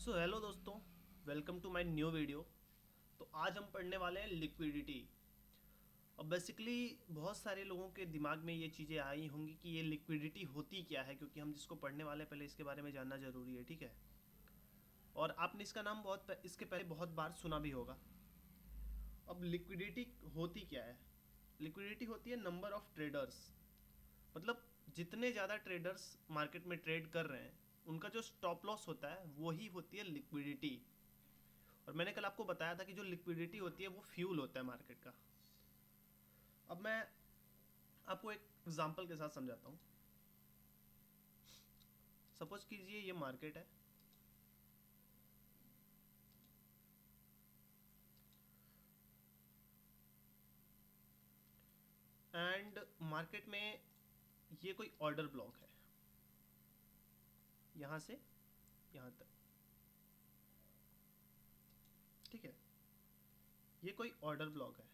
सो hello दोस्तों, welcome to my new video. तो आज हम पढ़ने वाले हैं लिक्विडिटी। अब बेसिकली बहुत सारे लोगों के दिमाग में ये चीज़ें आई होंगी कि ये लिक्विडिटी होती क्या है, क्योंकि हम जिसको पढ़ने वाले हैं पहले इसके बारे में जानना ज़रूरी है, ठीक है। और आपने इसका नाम इसके पहले बहुत बार सुना भी होगा। अब लिक्विडिटी होती क्या है? लिक्विडिटी होती है नंबर ऑफ ट्रेडर्स, मतलब जितने ज़्यादा ट्रेडर्स मार्केट में ट्रेड कर रहे हैं उनका जो स्टॉप लॉस होता है वही होती है लिक्विडिटी। और मैंने कल आपको बताया था कि जो लिक्विडिटी होती है वो फ्यूल होता है मार्केट का। अब मैं आपको एक एग्जांपल के साथ समझाता हूँ। सपोज कीजिए ये मार्केट है, एंड मार्केट में ये कोई ऑर्डर ब्लॉक है यहाँ से यहाँ तक, ठीक है। ये कोई ऑर्डर ब्लॉक है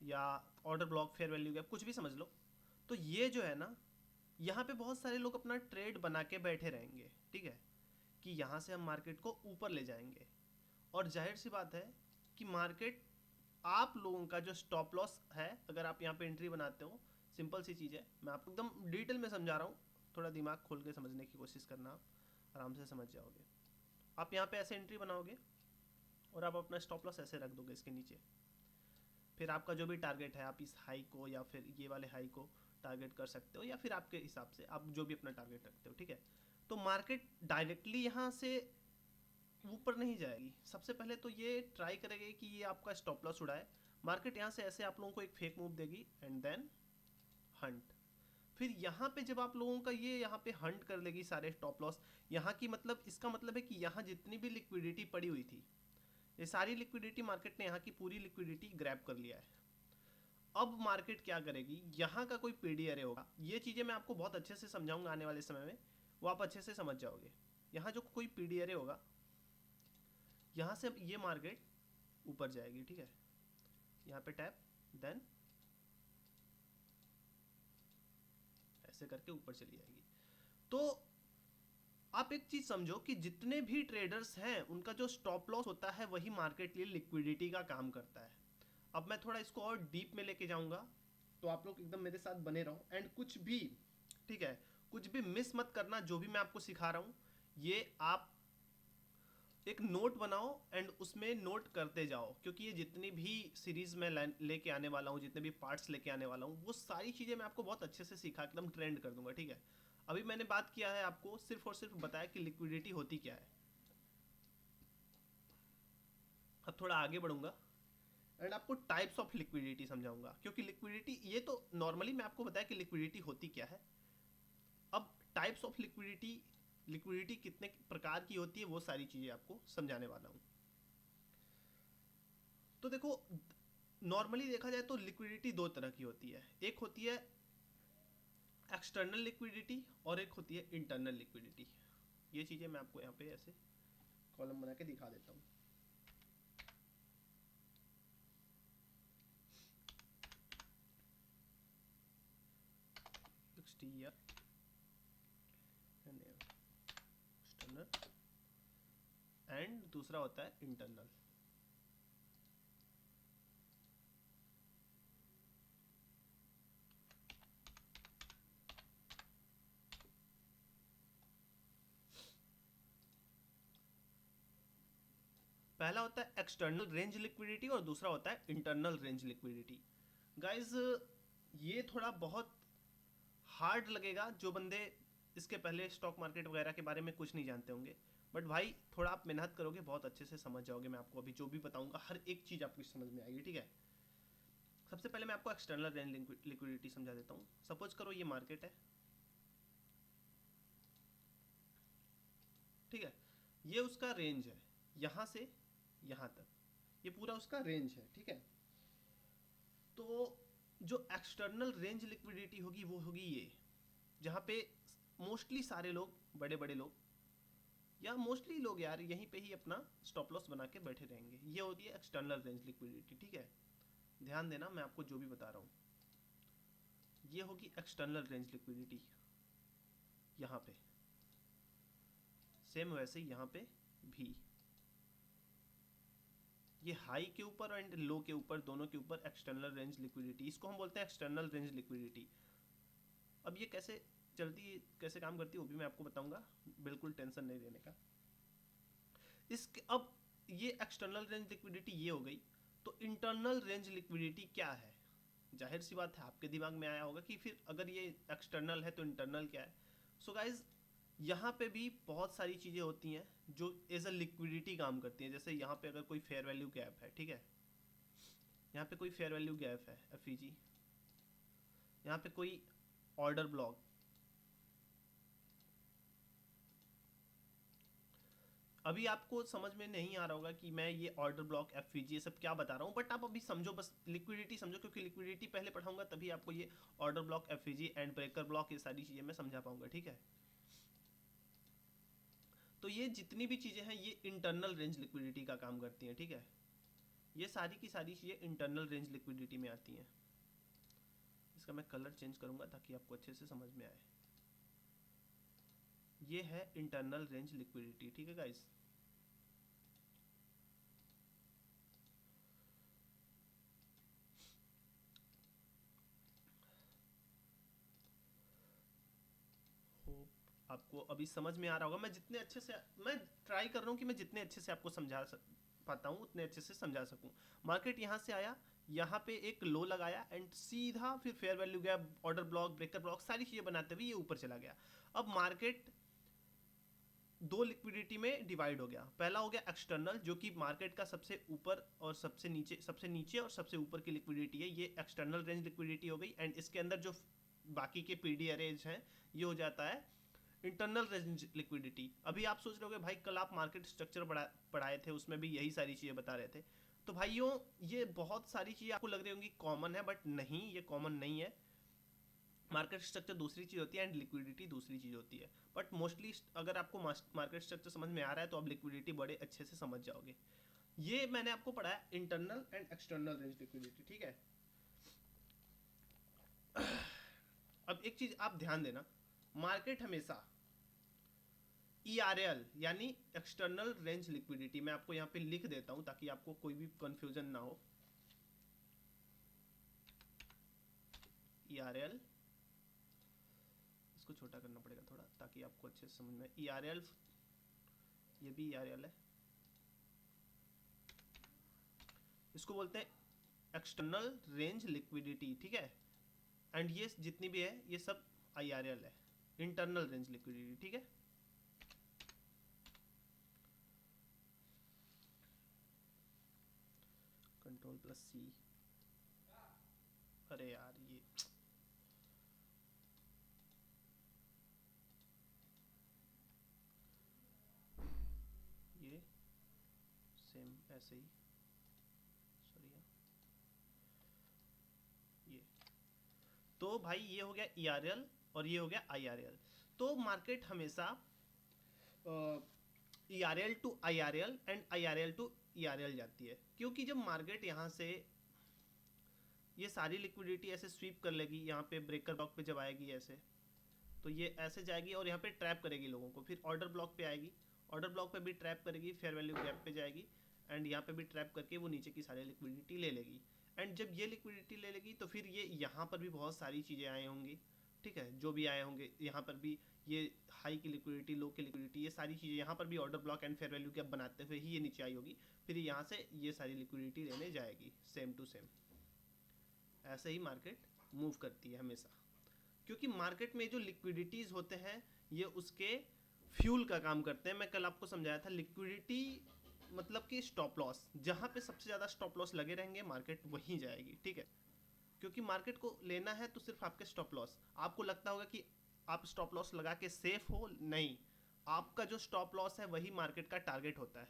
या order block fair value gap, कुछ भी समझ लो। तो ये जो है ना, यहाँ पे बहुत सारे लोग अपना ट्रेड बना के बैठे रहेंगे, ठीक है, कि यहाँ से हम मार्केट को ऊपर ले जाएंगे। और जाहिर सी बात है कि मार्केट, आप लोगों का जो स्टॉप लॉस है, अगर आप यहाँ पे एंट्री बनाते हो, सिंपल सी चीज़ है, मैं आपको एकदम डिटेल में समझा रहा हूँ, थोड़ा दिमाग खोल के समझने की कोशिश करना, आप आराम से समझ जाओगे। आप यहाँ पे ऐसे एंट्री बनाओगे और आप अपना स्टॉप लॉस ऐसे रख दोगे इसके नीचे। फिर आपका जो भी टारगेट है, आप इस हाई को या फिर ये वाले हाई को टारगेट कर सकते हो, या फिर आपके हिसाब से आप जो भी अपना टारगेट रखते हो, ठीक है। तो मार्केट डायरेक्टली यहाँ से ऊपर नहीं जाएगी। सबसे पहले तो ये ट्राई करेगी कि ये आपका स्टॉप लॉस उड़ाए। मार्केट यहाँ से ऐसे आप लोगों को एक फेक मूव देगी एंड देन हंट। फिर यहाँ पे जब आप लोगों का ये यहाँ पे हंट कर लेगी सारे स्टॉप लॉस, यहाँ की मतलब इसका मतलब है कि यहाँ जितनी भी लिक्विडिटी पड़ी हुई थी, ये सारी लिक्विडिटी मार्केट ने यहाँ की पूरी लिक्विडिटी ग्रैब कर लिया है। अब मार्केट क्या करेगी, यहाँ का कोई पीडी अरे होगा, ये चीज़ें मैं आपको बहुत अच्छे से समझाऊंगा आने वाले समय में, वो आप अच्छे से समझ जाओगे। यहाँ जो कोई पीडी अरे होगा, यहाँ से ये मार्केट ऊपर जाएगी, ठीक है। यहाँ पे टैप, देन ऐसे करके ऊपर चली जाएगी। तो आप एक चीज समझो कि जितने भी ट्रेडर्स हैं उनका जो स्टॉप लॉस होता है वही मार्केट लिए लिक्विडिटी का काम करता है। अब मैं थोड़ा इसको और डीप में लेके जाऊंगा, तो आप लोग एकदम मेरे साथ बने रहो एंड कुछ भी, ठीक है, कुछ भी मिस मत करना। जो भी मैं आपको सिखा रहा हूँ ये आप एक नोट बनाओ एंड उसमें नोट करते जाओ, क्योंकि ये जितनी भी सीरीज में लेके आने वाला हूँ, जितने भी पार्ट्स लेके आने वाला हूँ, वो सारी चीज़ें मैं आपको बहुत अच्छे से सिखा एकदम ट्रेंड कर दूंगा, ठीक है। अभी मैंने बात किया है, आपको सिर्फ और सिर्फ बताया कि लिक्विडिटी होती क्या है। अब थोड़ा आगे बढ़ूंगा एंड आपको टाइप्स ऑफ लिक्विडिटी समझाऊंगा, क्योंकि लिक्विडिटी ये तो नॉर्मली मैं आपको बताया कि लिक्विडिटी होती क्या है। अब टाइप्स ऑफ लिक्विडिटी, लिक्विडिटी कितने प्रकार की होती है, वो सारी चीज़ें आपको समझाने वाला हूँ। तो देखो, नॉर्मली देखा जाए तो लिक्विडिटी दो तरह की होती है। एक होती है एक्सटर्नल लिक्विडिटी और एक होती है इंटरनल लिक्विडिटी। ये चीज़ें मैं आपको यहाँ पे ऐसे कॉलम बना के दिखा देता हूँ। एक्सटर्नल एंड दूसरा होता है इंटरनल। पहला होता है एक्सटर्नल रेंज लिक्विडिटी और दूसरा होता है इंटरनल रेंज लिक्विडिटी। गाइस, ये थोड़ा बहुत हार्ड लगेगा जो बंदे इसके पहले स्टॉक मार्केट वगैरह के बारे में कुछ नहीं जानते होंगे, बट भाई थोड़ा आप मेहनत करोगे बहुत अच्छे से समझ जाओगे। मैं आपको अभी जो भी बताऊंगा हर एक चीज़ आपको समझ में आएगी, ठीक है। सबसे पहले मैं आपको एक्सटर्नल रेंज लिक्विडिटी समझा देता हूँ। सपोज करो ये मार्केट है, ठीक है, ये उसका रेंज है, यहाँ से यहाँ तक, ये पूरा उसका रेंज है, ठीक है। तो जो एक्सटर्नल रेंज लिक्विडिटी होगी वो होगी ये, जहाँ पे मोस्टली सारे लोग, बड़े बड़े लोग या मोस्टली लोग यार यहीं पे ही अपना स्टॉप लॉस बना के बैठे रहेंगे। ये होती है एक्सटर्नल रेंज लिक्विडिटी, ठीक है। ध्यान देना मैं आपको जो भी बता रहा हूँ, ये होगी एक्सटर्नल रेंज लिक्विडिटी यहाँ पे। सेम वैसे ही यहाँ पे भी, ये हाई के ऊपर एंड लो के ऊपर, दोनों के ऊपर एक्सटर्नल रेंज लिक्विडिटी, इसको हम बोलते हैं एक्सटर्नल रेंज लिक्विडिटी। अब ये कैसे चलती है, कैसे काम करती है, वो भी मैं आपको बताऊंगा, बिल्कुल टेंशन नहीं लेने का। इसके अब ये एक्सटर्नल रेंज लिक्विडिटी ये हो गई, तो इंटरनल रेंज लिक्विडिटी क्या है? जाहिर सी बात है आपके दिमाग में आया होगा कि फिर अगर ये एक्सटर्नल है तो इंटरनल क्या है। सो गाइज यहाँ पे भी बहुत सारी चीज़ें होती हैं जो एज अ लिक्विडिटी काम करती हैं। जैसे यहाँ पे अगर कोई फेयर वैल्यू गैप है, ठीक है, यहाँ पे कोई फेयर वैल्यू गैप है एफईजी, यहाँ पे कोई ऑर्डर ब्लॉक, अभी आपको समझ में नहीं आ रहा होगा कि मैं ये ऑर्डर ब्लॉक एफईजी ये सब क्या बता रहा हूँ, बट आप अभी समझो, बस लिक्विडिटी समझो, क्योंकि लिक्विडिटी पहले पढ़ाऊंगा तभी आपको ये order block FEG and breaker block ये सारी चीज़ें मैं समझा पाऊंगा, ठीक है। तो ये जितनी भी चीज़ें हैं ये इंटरनल रेंज लिक्विडिटी का काम करती हैं, ठीक है। ये सारी की सारी चीज़ें इंटरनल रेंज लिक्विडिटी में आती हैं। इसका मैं कलर चेंज करूंगा ताकि आपको अच्छे से समझ में आए। ये है इंटरनल रेंज लिक्विडिटी, ठीक है गाइस। होप आपको अभी समझ में आ रहा होगा। मैं जितने अच्छे से, मैं ट्राई कर रहा हूँ कि मैं जितने अच्छे से आपको समझा पाता हूँ उतने अच्छे से समझा सकूँ। मार्केट यहाँ से आया, यहाँ पे एक लो लगाया एंड सीधा फिर fair value gap, order block, breaker block, सारी चीज़ें बनाते हुए ये ऊपर चला गया। अब मार्केट दो लिक्विडिटी में डिवाइड हो गया। पहला हो गया एक्सटर्नल, जो कि मार्केट का सबसे ऊपर और सबसे नीचे और सबसे ऊपर की लिक्विडिटी है, ये एक्सटर्नल रेंज लिक्विडिटी हो गई। एंड इसके अंदर जो बाकी के पीडी अरेज हैं ये हो जाता है इंटरनल रेंज लिक्विडिटी। अभी आप सोच रहे होगे भाई कल आप मार्केट स्ट्रक्चर पढ़ाए थे, उसमें भी यही सारी चीज़ें बता रहे थे। तो भाइयों ये बहुत सारी चीज़ें आपको लग रही होंगी कॉमन है, बट नहीं, ये कॉमन नहीं है। मार्केट स्ट्रक्चर दूसरी चीज़ होती है एंड लिक्विडिटी दूसरी चीज़ होती है। बट मोस्टली अगर आपको मार्केट स्ट्रक्चर समझ में आ रहा है तो आप लिक्विडिटी बड़े अच्छे से समझ जाओगे। ये मैंने आपको पढ़ाया internal and external range liquidity, ठीक है। अब एक चीज़ आप ध्यान देना, मार्केट हमेशा ERL यानी एक्सटर्नल रेंज लिक्विडिटी, मैं आपको यहाँ पे लिख देता हूँ ताकि आपको कोई भी कंफ्यूजन ना हो। ERL, इसको छोटा करना पड़ेगा थोड़ा ताकि आपको अच्छे से समझ में। ERL, ये भी ERL है, इसको बोलते हैं एक्सटर्नल रेंज लिक्विडिटी, ठीक है। एंड ये जितनी भी है ये सब IRL है, इंटरनल रेंज लिक्विडिटी, ठीक है। Ctrl+C, अरे यार ये सेम ऐसे ही, सॉरी ये। तो भाई ये हो गया ERL और ये हो गया IRL। तो मार्केट हमेशा ERL to IRL and IRL to ERL जाती है, क्योंकि जब मार्केट यहाँ से ये सारी लिक्विडिटी ऐसे स्वीप कर लेगी, यहाँ पे ब्रेकर ब्लॉक पे जब आएगी ऐसे, तो ये ऐसे जाएगी और यहाँ पे ट्रैप करेगी लोगों को, फिर ऑर्डर ब्लॉक पे आएगी, ऑर्डर ब्लॉक पे भी ट्रैप करेगी, फेयर वैल्यू गैप पे जाएगी एंड यहाँ पे भी ट्रैप करके वो नीचे की सारी लिक्विडिटी ले लेगी। एंड जब ये लिक्विडिटी ले लेगी तो फिर ये यहाँ पर भी बहुत सारी चीज़ें आए होंगी, ठीक है, जो भी आए होंगे यहाँ पर भी, ये हाई की लिक्विडिटी, लो की लिक्विडिटी, ये सारी चीज़ें यहाँ पर भी order block and fair value gap बनाते हुए ही ये नीचे आई होगी, फिर यहाँ से ये सारी लिक्विडिटी लेने जाएगी सेम टू सेम। ऐसे ही मार्केट मूव करती है हमेशा, क्योंकि मार्केट में जो लिक्विडिटीज़ होते हैं ये उसके फ्यूल का काम करते हैं। मैं कल आपको समझाया था लिक्विडिटी मतलब कि स्टॉप लॉस, जहाँ पे सबसे ज़्यादा स्टॉप लॉस लगे रहेंगे मार्केट वहीं जाएगी, ठीक है। क्योंकि मार्केट को लेना है तो सिर्फ आपके स्टॉप लॉस, आपको लगता होगा कि आप स्टॉप लॉस लगा के सेफ हो, नहीं, आपका जो स्टॉप लॉस है वही मार्केट का टारगेट होता है,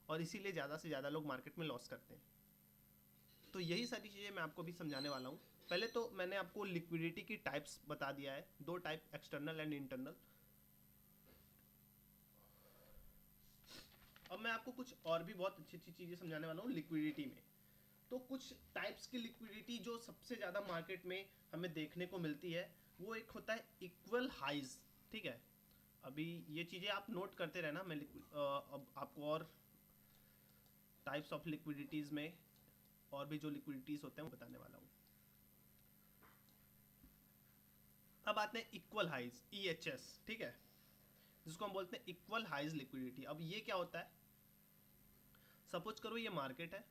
और इसीलिए ज़्यादा से ज़्यादा लोग मार्केट में लॉस करते हैं। तो यही सारी चीज़ें मैं आपको भी समझाने वाला हूँ। पहले तो मैंने आपको लिक्विडिटी की टाइप्स बता दिया है, दो टाइप, एक्सटर्नल एंड इंटरनल। अब मैं आपको कुछ और भी बहुत अच्छी अच्छी चीज़ें समझाने वाला हूँ लिक्विडिटी में। तो कुछ टाइप्स की लिक्विडिटी जो सबसे ज़्यादा मार्केट में हमें देखने को मिलती है, वो एक होता है इक्वल हाइज, ठीक है। अभी ये चीज़ें आप नोट करते रहना, मैं अब आपको और टाइप्स ऑफ लिक्विडिटीज़ में और भी जो लिक्विडिटीज़ होते हैं वो बताने वाला हूँ। अब आते हैं इक्वल हाइज, EHS, ठीक है, जिसको हम बोलते हैं इक्वल हाइज लिक्विडिटी। अब ये क्या होता है, सपोज करो ये मार्केट है,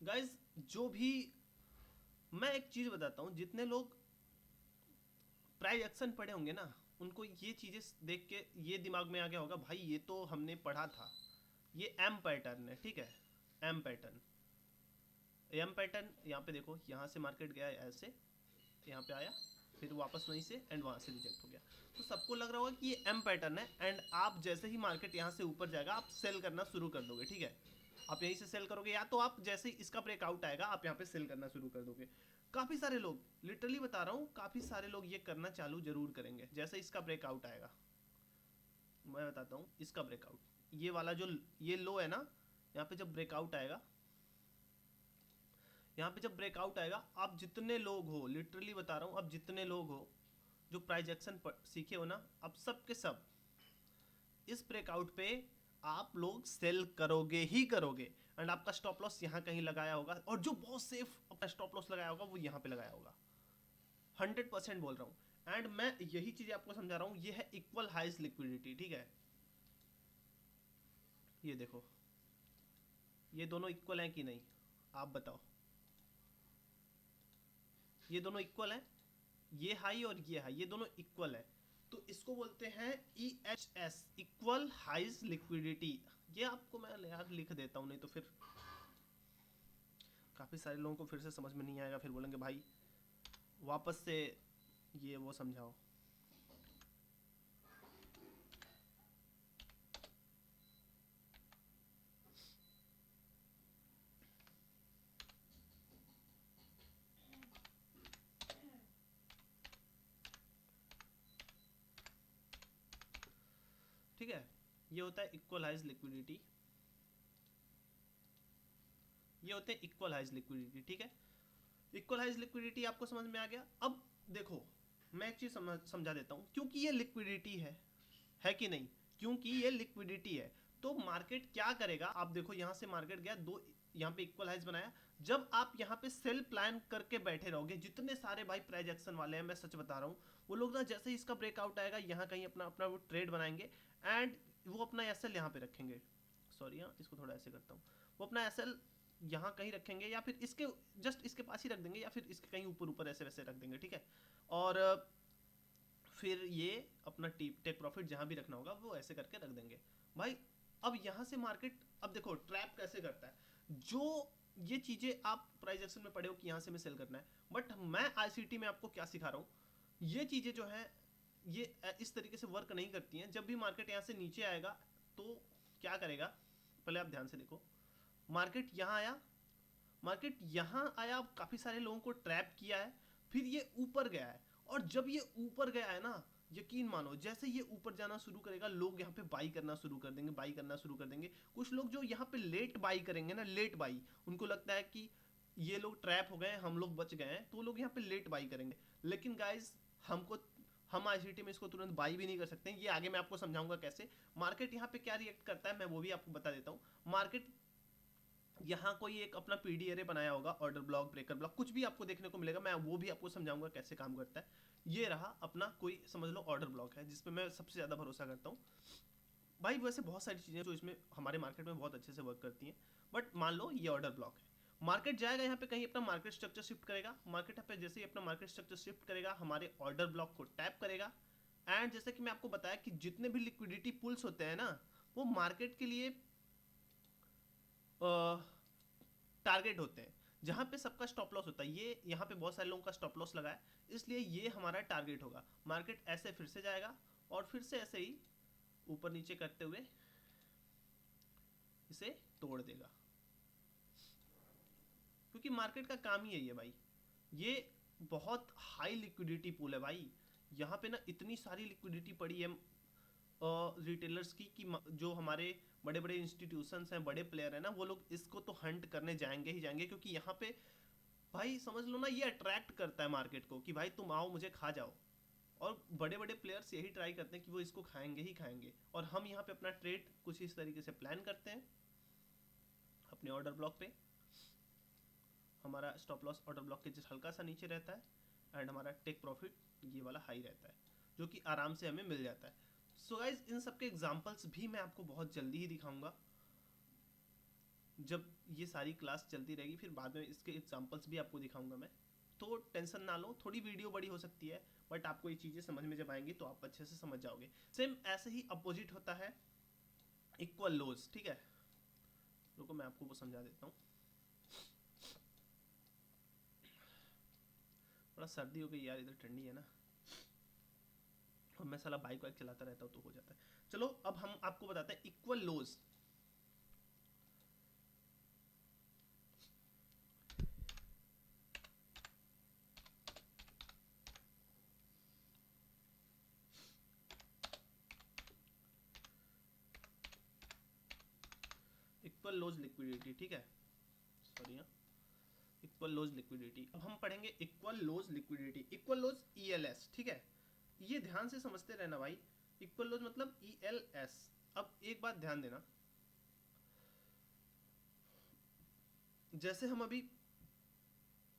गाइज जो भी, मैं एक चीज बताता हूँ, जितने लोग प्राइस एक्शन पढ़े होंगे ना, उनको ये चीजें देख के ये दिमाग में आ गया होगा, भाई ये तो हमने पढ़ा था, ये एम पैटर्न है, ठीक है, एम पैटर्न। एम पैटर्न यहाँ पे देखो, यहाँ से मार्केट गया ऐसे, यहाँ पे आया, फिर वापस वहीं से एंड वहाँ से रिजेक्ट हो गया। तो सबको लग रहा होगा कि ये एम पैटर्न है, एंड आप जैसे ही मार्केट यहाँ से ऊपर जाएगा आप सेल करना शुरू कर दोगे, ठीक है, आप यहीं से सेल करोगे, या तो आप जैसे ही इसका ब्रेकआउट आएगा आप यहाँ पे सेल करना शुरू कर दोगे। काफ़ी सारे लोग, लिटरली बता रहा हूँ, काफ़ी सारे लोग ये करना चालू जरूर करेंगे जैसे इसका ब्रेकआउट आएगा। मैं बताता हूँ इसका ब्रेकआउट, ये वाला जो ये लो है ना, यहाँ पे जब ब्रेकआउट आएगा, यहाँ पे जब ब्रेकआउट आएगा, आप जितने लोग हो, लिटरली बता रहा हूँ, आप जितने लोग हो जो प्राइस एक्शन सीखे हो ना, अब सब के सब इस ब्रेकआउट पे आप लोग सेल करोगे ही करोगे, एंड आपका स्टॉप लॉस यहाँ कहीं लगाया होगा, और जो बहुत सेफ अपना स्टॉप लॉस लगाया होगा वो यहाँ पे लगाया होगा, 100% बोल रहा हूँ। एंड मैं यही चीज़ आपको समझा रहा हूँ, ये है इक्वल हाइज लिक्विडिटी, ठीक है, ये देखो, ये दोनों इक्वल हैं कि नहीं, आप बताओ, ये दोनों इक्वल हैं, ये हाई और ये हाई, ये दोनों इक्वल है, तो इसको बोलते हैं EHS, इक्वल हाइज लिक्विडिटी। ये आपको मैं यार लिख देता हूँ, नहीं तो फिर काफ़ी सारे लोगों को फिर से समझ में नहीं आएगा, फिर बोलेंगे भाई वापस से ये वो समझाओ। ठीक है, ये होता है इक्वलाइज लिक्विडिटी, ये होते हैं इक्वलाइज लिक्विडिटी, ठीक है। इक्वलाइज लिक्विडिटी आपको समझ में आ गया। अब देखो मैं एक चीज समझा देता हूँ, क्योंकि ये लिक्विडिटी है कि नहीं, क्योंकि ये लिक्विडिटी है तो मार्केट क्या करेगा, आप देखो यहाँ से मार्केट गया दो, यहाँ पे इक्वलाइज बनाया, जब आप यहाँ पे सेल प्लान करके बैठे रहोगे, जितने सारे भाई प्राइस एक्शन वाले हैं, मैं सच बता रहा हूँ, वो लोग ना जैसे ही इसका ब्रेकआउट आएगा यहाँ कहीं अपना अपना वो ट्रेड बनाएंगे, एंड वो अपना एसएल यहाँ पे रखेंगे, सॉरी हाँ इसको थोड़ा ऐसे करता हूँ, वो अपना एसएल यहाँ कहीं रखेंगे, या फिर इसके जस्ट इसके पास ही रख देंगे, या फिर इसके कहीं ऊपर ऊपर ऐसे वैसे रख देंगे, ठीक है, और फिर ये अपना टेक प्रॉफिट जहाँ भी रखना होगा वो ऐसे करके रख देंगे भाई। अब यहाँ से मार्केट, अब देखो ट्रैप कैसे करता है, जो ये चीज़ें आप प्राइस एक्शन में पढ़े हो कि यहाँ से में सेल करना है, बट मैं आईसीटी में आपको क्या सिखा रहा हूँ, ये चीज़ें जो है ये इस तरीके से वर्क नहीं करती हैं। जब भी मार्केट यहाँ से नीचे आएगा तो क्या करेगा, पहले आप ध्यान से देखो, मार्केट यहाँ आया, मार्केट यहाँ आया, काफ़ी सारे लोगों को ट्रैप किया है, फिर ये ऊपर गया है, और जब ये ऊपर गया है ना, यकीन मानो जैसे ये ऊपर जाना शुरू करेगा, लोग यहाँ पे बाई करना शुरू कर देंगे, बाई करना शुरू कर देंगे। कुछ लोग जो यहाँ पे लेट बाई करेंगे ना, लेट बाई, उनको लगता है कि ये लोग ट्रैप हो गए, हम लोग बच गए हैं, तो लोग यहाँ पे लेट बाई करेंगे। लेकिन गाइज हम आईसीटी में इसको तुरंत बाई भी नहीं कर सकते, ये आगे मैं आपको समझाऊंगा कैसे। मार्केट यहाँ पे क्या रिएक्ट करता है मैं वो भी आपको बता देता हूँ। मार्केट यहाँ कोई एक अपना पीडी एरे बनाया होगा, ऑर्डर ब्लॉक, ब्रेकर ब्लॉक, कुछ भी आपको देखने को मिलेगा, मैं वो भी आपको समझाऊंगा कैसे काम करता है। ये रहा अपना कोई समझ लो ऑर्डर ब्लॉक है, जिसपे मैं सबसे ज़्यादा भरोसा करता हूँ भाई। वैसे बहुत सारी चीज़ें जो इसमें हमारे मार्केट में बहुत अच्छे से वर्क करती हैं, बट मान लो ये ऑर्डर ब्लॉक है, मार्केट जाएगा यहाँ पे कहीं अपना मार्केट स्ट्रक्चर शिफ्ट करेगा, मार्केट यहाँ पे जैसे ही अपना मार्केट स्ट्रक्चर शिफ्ट करेगा हमारे ऑर्डर ब्लॉक को टैप करेगा, एंड जैसे कि मैं आपको बताया कि जितने भी लिक्विडिटी पुल्स होते हैं ना, वो मार्केट के लिए टारगेट होते हैं, जहाँ पे सबका स्टॉप लॉस होता है। ये यहाँ पे बहुत सारे लोगों का स्टॉप लॉस लगा है, इसलिए ये हमारा टारगेट होगा। मार्केट ऐसे फिर से जाएगा और फिर से ऐसे ही ऊपर नीचे करते हुए इसे तोड़ देगा, क्योंकि मार्केट का काम ही यही है भाई, ये बहुत हाई लिक्विडिटी पूल है भाई। यहाँ पे ना इतनी सारी लिक्विडिटी पड़ी है रिटेलर्स की कि जो हमारे बड़े बड़े इंस्टीट्यूशंस हैं, बड़े प्लेयर हैं ना, वो लोग इसको तो हंट करने जाएंगे ही जाएंगे, क्योंकि यहाँ पे भाई समझ लो ना, ये अट्रैक्ट करता है मार्केट को कि भाई तुम आओ मुझे खा जाओ। और बड़े बड़े प्लेयर्स यही ट्राई करते हैं कि वो इसको खाएंगे ही खाएंगे। और हम यहाँ पे अपना ट्रेड कुछ इस तरीके से प्लान करते हैं अपने ऑर्डर ब्लॉक पे। हमारा स्टॉप लॉस ऑर्डर ब्लॉक के जस्ट हल्का सा नीचे रहता है एंड हमारा टेक प्रॉफिट ये वाला हाई रहता है, जो कि आराम से हमें मिल जाता है। सो गाइज इन सब के एग्जाम्पल्स भी मैं आपको बहुत जल्दी ही दिखाऊंगा जब ये सारी क्लास चलती रहेगी, फिर बाद में इसके एग्जाम्पल्स भी आपको दिखाऊंगा मैं। तो टेंशन ना लो, थोड़ी वीडियो बड़ी हो सकती है बट आपको ये चीज़ें समझ में जब आएंगी तो आप अच्छे से समझ जाओगे। सेम ऐसे ही अपोजिट होता है इक्वल लोज, ठीक है। रुको मैं आपको वो समझा देता हूँ। थोड़ा सर्दी हो गई यार, इधर ठंडी है ना, और मैं साला बाइक वाइक चलाता रहता हूँ तो हो जाता है। चलो अब हम आपको बताते हैं इक्वल लोज। इक्वल लोज लिक्विडिटी, ठीक है, सॉरी, इक्वल लोज लिक्विडिटी। अब हम पढ़ेंगे इक्वल लोज लिक्विडिटी, इक्वल लोज ELS, ठीक है। ये ध्यान से समझते रहना भाई, इक्वल लोज मतलब ELS। अब एक बात ध्यान देना, जैसे हम अभी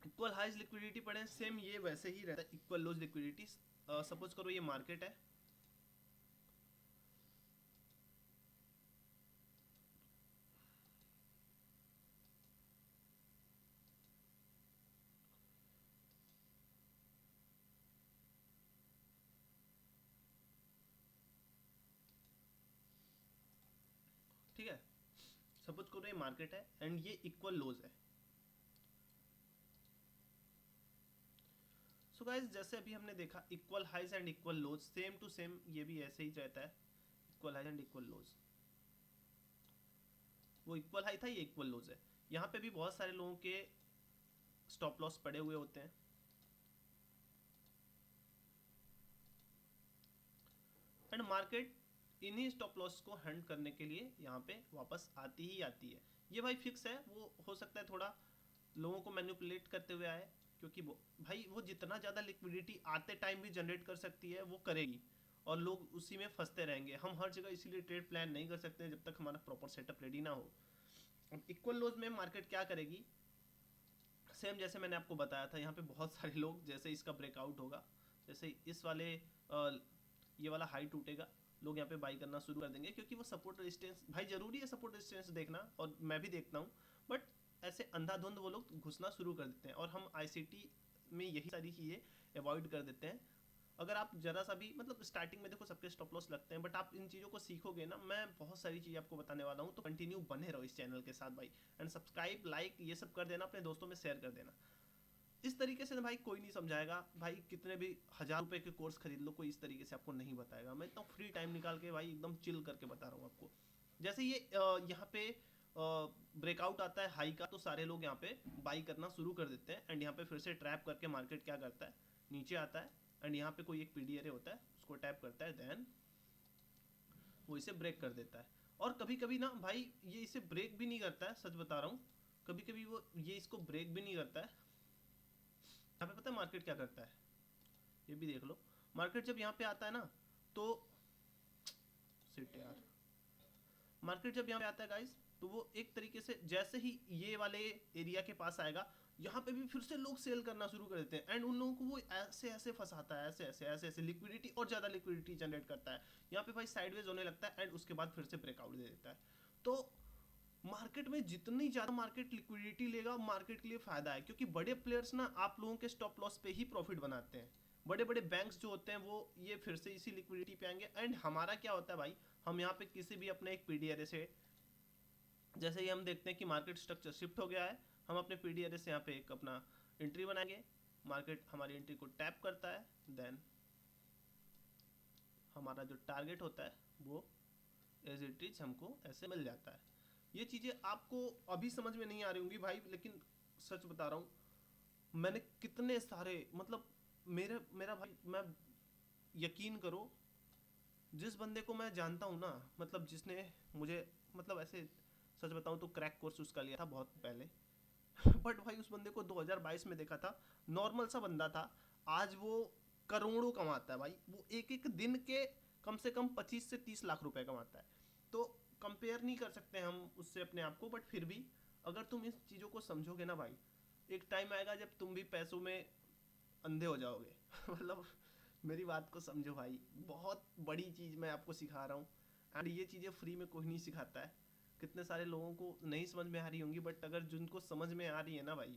इक्वल हाइज लिक्विडिटी पढ़े, सेम ये वैसे ही रहता है इक्वल लोज लिक्विडिटी। सपोज करो ये मार्केट है, ठीक है। सपोज करो ये मार्केट है एंड ये इक्वल लोज है। सो गाइस जैसे अभी हमने देखा equal highs and equal lows, same to same ये भी ऐसे ही रहता है, equal highs and equal lows. वो इक्वल हाई था, ये इक्वल लोज है। यहाँ पे भी बहुत सारे लोगों के स्टॉप लॉस पड़े हुए होते हैं एंड मार्केट इन्हीं स्टॉप लॉस को हंट करने के लिए यहाँ पे वापस आती ही आती है। ये भाई फिक्स है, वो हो सकता है थोड़ा लोगों को मैनिपुलेट करते हुए आए, क्योंकि वो भाई वो जितना ज़्यादा लिक्विडिटी आते टाइम भी जनरेट कर सकती है वो करेगी, और लोग उसी में फंसते रहेंगे। हम हर जगह इसीलिए ट्रेड प्लान नहीं कर सकते जब तक हमारा प्रॉपर सेटअप रेडी ना हो। अब इक्वल लोज में मार्केट क्या करेगी, सेम जैसे मैंने आपको बताया था, यहाँ पे बहुत सारे लोग, जैसे इसका ब्रेकआउट होगा, जैसे इस वाले ये वाला हाई टूटेगा, लोग यहाँ पे बाई करना शुरू कर देंगे, क्योंकि वो सपोर्ट रेजिस्टेंस, भाई जरूरी है सपोर्ट रेजिस्टेंस देखना, और मैं भी देखता हूँ, बट ऐसे अंधाधुंध वो लोग घुसना शुरू कर देते हैं, और हम ICT में यही सारी चीज़ें अवॉइड कर देते हैं। अगर आप जरा सा भी, मतलब स्टार्टिंग में देखो सबके स्टॉप लॉस लगते हैं, बट आप इन चीज़ों को सीखोगे ना, मैं बहुत सारी चीज़ें आपको बताने वाला हूँ, तो कंटिन्यू बने रहो इस चैनल के साथ भाई। एंड सब्सक्राइब, लाइक ये सब कर देना, अपने दोस्तों में शेयर कर देना। इस तरीके से भाई कोई नहीं समझाएगा भाई, कितने भी 1000 रुपए के कोर्स खरीद लो, कोई इस तरीके से आपको नहीं बताएगा। मैं इतना फ्री टाइम निकाल के भाई एकदम चिल करके बता रहा हूँ आपको। जैसे ये यहाँ पे ब्रेकआउट आता है हाई का, तो सारे लोग यहाँ पे बाई करना शुरू कर देते हैं, एंड यहाँ पे फिर से ट्रैप करके मार्केट क्या करता है, नीचे आता है, एंड यहाँ पे कोई एक PDRA होता है, उसको टैप करता है, देन वो इसे ब्रेक कर देता है। और कभी कभी ना भाई ये इसे ब्रेक भी नहीं करता है, सच बता रहा हूँ, कभी कभी वो ये इसको ब्रेक भी नहीं करता है। यहाँ पे पता है मार्केट क्या करता है, ये भी देख लो। मार्केट जब यहाँ पे आता है ना, तो सिट यार, मार्केट जब यहाँ पे आता है गाइस, तो वो एक तरीके से जैसे ही ये वाले एरिया के पास आएगा, यहाँ पे भी फिर से लोग सेल करना शुरू कर देते हैं, एंड उन लोगों को वो ऐसे ऐसे फंसाता है, ऐसे ऐसे ऐसे ऐसे लिक्विडिटी और ज़्यादा लिक्विडिटी जनरेट करता है। यहाँ पे भाई साइडवेज होने लगता है, एंड उसके बाद फिर से ब्रेकआउट दे देता है। तो मार्केट में जितनी ज़्यादा मार्केट लिक्विडिटी लेगा, मार्केट के लिए फ़ायदा है, क्योंकि बड़े प्लेयर्स ना आप लोगों के स्टॉप लॉस पे ही प्रॉफिट बनाते हैं। बड़े बड़े बैंक्स जो होते हैं वो ये फिर से इसी लिक्विडिटी पे आएंगे, एंड हमारा क्या होता है भाई, हम यहाँ पे किसी भी अपने एक PDRA से, जैसे ही हम देखते हैं कि मार्केट स्ट्रक्चर शिफ्ट हो गया है, हम अपने PDRA से यहाँ पे एक अपना एंट्री बनाएंगे, मार्केट हमारी एंट्री को टैप करता है, देन हमारा जो टारगेट होता है वो एज इट इज हमको ऐसे मिल जाता है। ये चीज़ें आपको अभी समझ में नहीं आ रही होंगी भाई, लेकिन सच बता रहा हूँ, मैंने कितने सारे मतलब मेरा भाई, मैं यकीन करो, जिस बंदे को मैं जानता हूँ ना, मतलब जिसने मुझे, मतलब ऐसे सच बताऊँ तो क्रैक कोर्स उसका लिया था बहुत पहले। बट भाई उस बंदे को 2022 में देखा था, नॉर्मल सा बंदा था। आज वो करोड़ों कमाता है भाई, वो एक एक दिन के कम से कम 25 से 30 लाख रुपए कमाता है। तो कंपेयर नहीं कर सकते हम उससे अपने आप को, बट फिर भी अगर तुम इस चीज़ों को समझोगे ना भाई, एक टाइम आएगा जब तुम भी पैसों में अंधे हो जाओगे। मतलब मेरी बात को समझो भाई, बहुत बड़ी चीज़ मैं आपको सिखा रहा हूँ। एंड ये चीज़ें फ्री में कोई नहीं सिखाता है। कितने सारे लोगों को नहीं समझ में आ रही होंगी, बट अगर जिनको समझ में आ रही है ना भाई,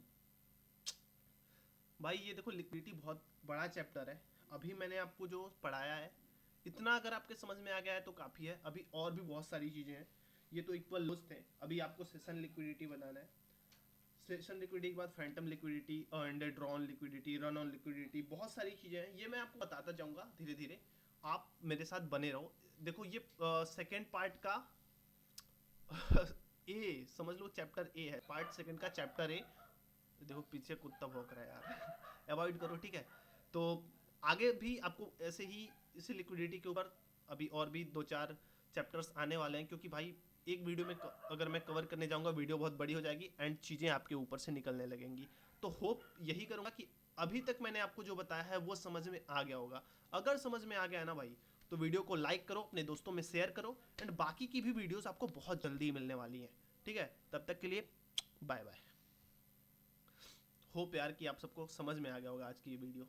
भाई ये देखो, लिक्विडिटी बहुत बड़ा चैप्टर है। अभी मैंने आपको जो पढ़ाया है, इतना अगर आपके समझ में आ गया है तो काफ़ी है। अभी और भी बहुत सारी चीज़ें हैं। ये तो इक्वल लॉस थे, अभी आपको सेशन लिक्विडिटी बनाना है। सेशन लिक्विडिटी के बाद Phantom liquidity, earned drawn liquidity, run on liquidity, बहुत सारी चीज़ें हैं। ये मैं आपको बताता जाऊंगा धीरे धीरे, आप मेरे साथ बने रहो। देखो ये सेकेंड पार्ट का ए समझ लो, चैप्टर ए है, पार्ट सेकंड का चैप्टर ए। देखो पीछे कुत्ता भौंक रहा है यार। अवॉइड करो, ठीक है। तो आगे भी आपको ऐसे ही इसी लिक्विडिटी के ऊपर अभी और भी 2-4 चैप्टर्स आने वाले हैं, क्योंकि भाई एक वीडियो में अगर मैं कवर करने जाऊंगा वीडियो बहुत बड़ी हो जाएगी एंड चीज़ें आपके ऊपर से निकलने लगेंगी। तो होप यही करूंगा कि अभी तक मैंने आपको जो बताया है वो समझ में आ गया होगा। अगर समझ में आ गया है ना भाई, तो वीडियो को लाइक करो, अपने दोस्तों में शेयर करो, एंड बाकी की भी वीडियोस आपको बहुत जल्दी मिलने वाली हैं। ठीक है, तब तक के लिए बाय बाय। होप यार कि आप सबको समझ में आ गया होगा आज की ये वीडियो।